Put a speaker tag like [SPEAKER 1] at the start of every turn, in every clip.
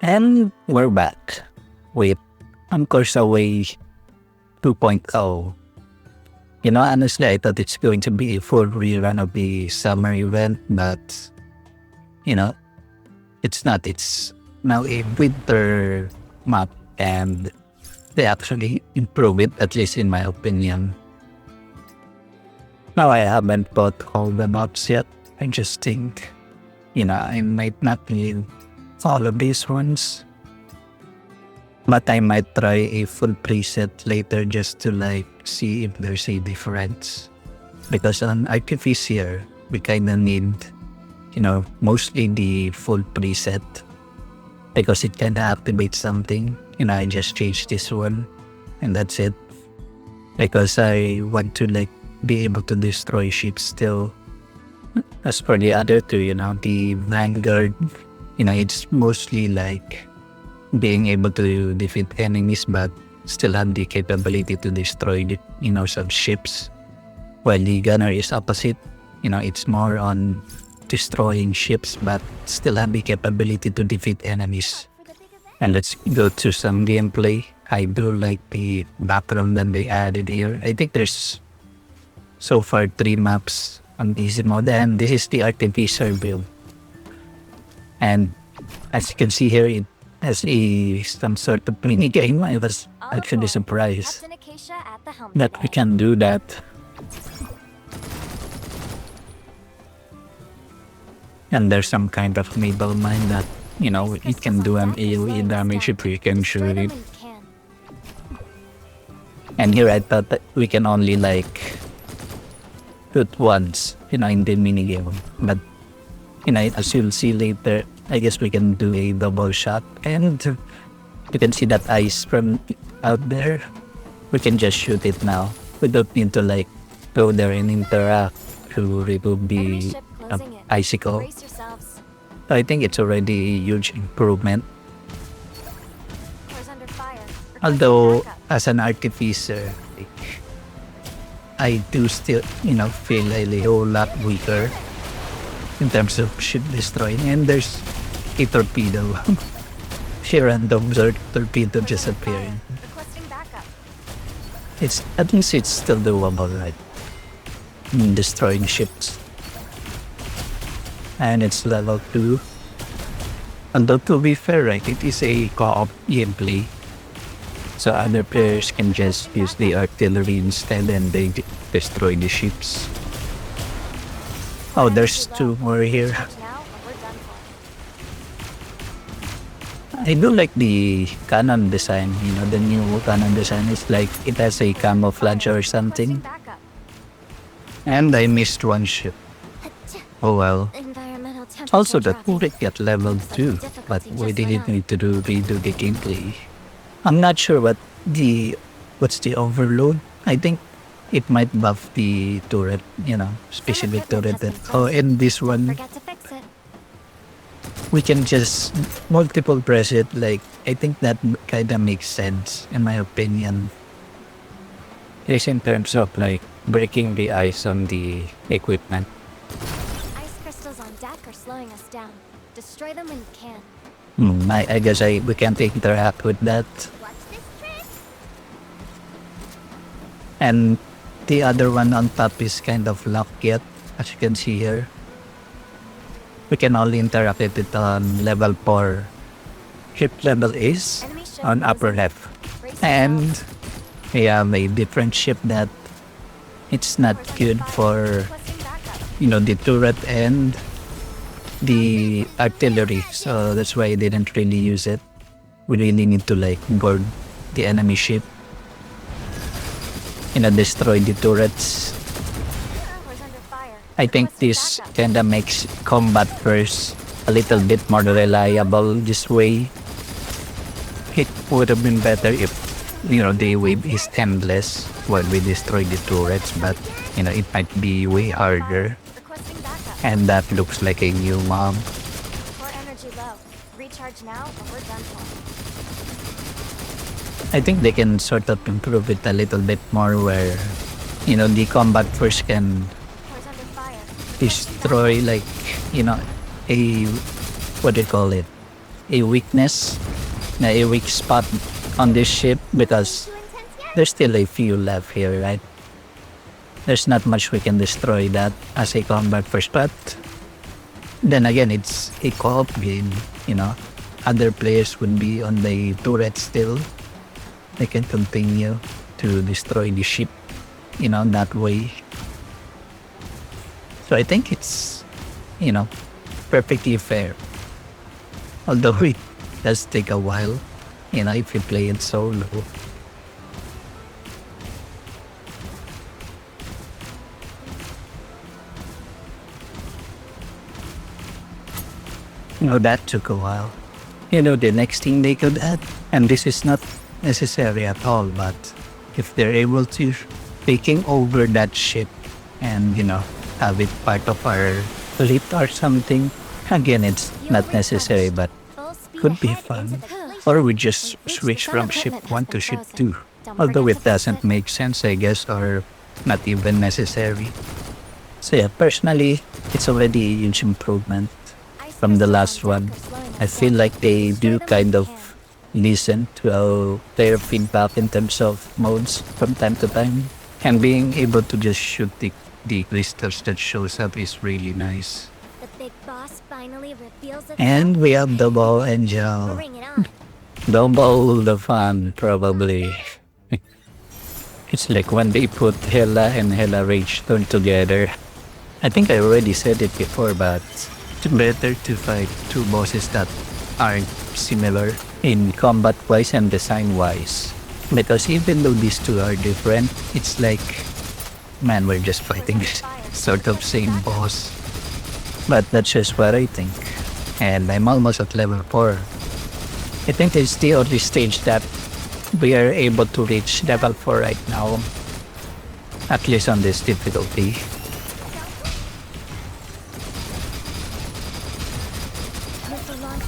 [SPEAKER 1] And we're back with Aweigh 2.0. Honestly, I thought it's going to be a full rerun of the summer event, but, it's not. It's now a winter map, and they actually improve it, at least in my opinion. Now, I haven't bought all the maps yet. I just think, I might not need all of these ones. But I might try a full preset later just to see if there's a difference. Because on Artificer, we kinda need, mostly the full preset. Because it kinda activates something. I just changed this one. And that's it. Because I want to be able to destroy ships still. As for the other two, the Vanguard, it's mostly being able to defeat enemies but still have the capability to destroy some ships. While the Gunner is opposite, it's more on destroying ships but still have the capability to defeat enemies. And let's go to some gameplay. I do like the background that they added here. I think there's so far 3 maps on easy mode, and this is the Artificer build. And as you can see here, it has some sort of minigame. I was actually surprised that we can do that. And there's some kind of naval mine that, it can do an AoE damage if we can shoot it. And here I thought that we can only shoot once, in the minigame. But, as you'll see later, I guess we can do a double shot. And you can see that ice from out there. We can just shoot it now. We don't need to go there and interact to remove the icicle. So I think it's already a huge improvement. Although, as an Artificer, I do still, feel a whole lot weaker in terms of ship destroying. And there's a torpedo. Sheer random torpedo just appearing. At least it's still doable, right? Destroying ships. And it's level 2. Although to be fair, right, it is a co-op gameplay. So other players can just use the artillery instead and they destroy the ships. Oh, there's 2 more here. I do like the cannon design, the new cannon design. It's it has a camouflage or something. And I missed one ship. Oh well. Also, the turret got level 2, but we didn't need to redo the gameplay. I'm not sure what's the overload. I think it might buff the turret, specific turret and this one, we can just multiple press it. I think that kinda makes sense in my opinion. It's in terms of breaking the ice on the equipment.
[SPEAKER 2] Ice crystals on deck are slowing us down. Destroy them when you can.
[SPEAKER 1] I guess we can't interact with that. And the other one on top is kind of locked yet, as you can see here. We can only interact with it on level 4. Ship level is on upper left. And we have a different ship that it's not good for, the turret and the artillery. So that's why I didn't really use it. We really need to board the enemy ship. Destroy the turrets. I think this kinda makes combat first a little bit more reliable this way. It would have been better if, the wave is endless while we destroy the turrets, but, it might be way harder. And that looks like a new mob. I think they can sort of improve it a little bit more where, the combat first can destroy a, what do you call it? a weakness, a weak spot on this ship because there's still a few left here, right? There's not much we can destroy that as a combat first, but then again, it's a co-op game, you know. Other players would be on the turret still. They can continue to destroy the ship, you know, that way. So I think it's, you know, perfectly fair. Although it does take a while, you know, if you play it solo. No, that took a while. You know, the next thing they could add, and this is not necessary at all, but if they're able to taking over that ship and, you know, have it part of our fleet or something, again, it's not necessary, but could be fun. Or we just switch from ship 1 to ship 2. Although it doesn't make sense, I guess, or not even necessary. So yeah, personally, it's already a huge improvement from the last one. I feel like they do kind of listen to their feedback in terms of modes from time to time. And being able to just shoot the crystals that shows up is really nice.
[SPEAKER 2] The big boss finally reveals itself.
[SPEAKER 1] And we have the ball angel.
[SPEAKER 2] Bring it on.
[SPEAKER 1] Double the fun, probably. It's like when they put Hela and Hela Rage turned together. I think I already said it before, but it's better to fight two bosses that aren't similar in combat-wise and design-wise. Because even though these two are different, it's like, man, we're just fighting this sort of same boss. But that's just what I think. And I'm almost at level 4. I think it's the only stage that we are able to reach level 4 right now. At least on this difficulty.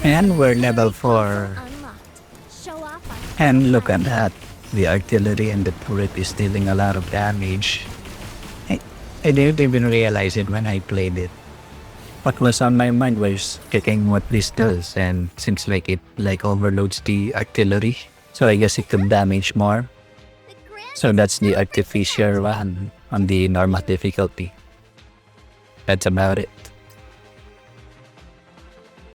[SPEAKER 1] And we're level 4. And look at that. The artillery and the turret is dealing a lot of damage. I didn't even realize it when I played it. What was on my mind was checking what this does, and seems like it overloads the artillery. So I guess it could damage more. So that's the Artificer one on the normal difficulty. That's about it.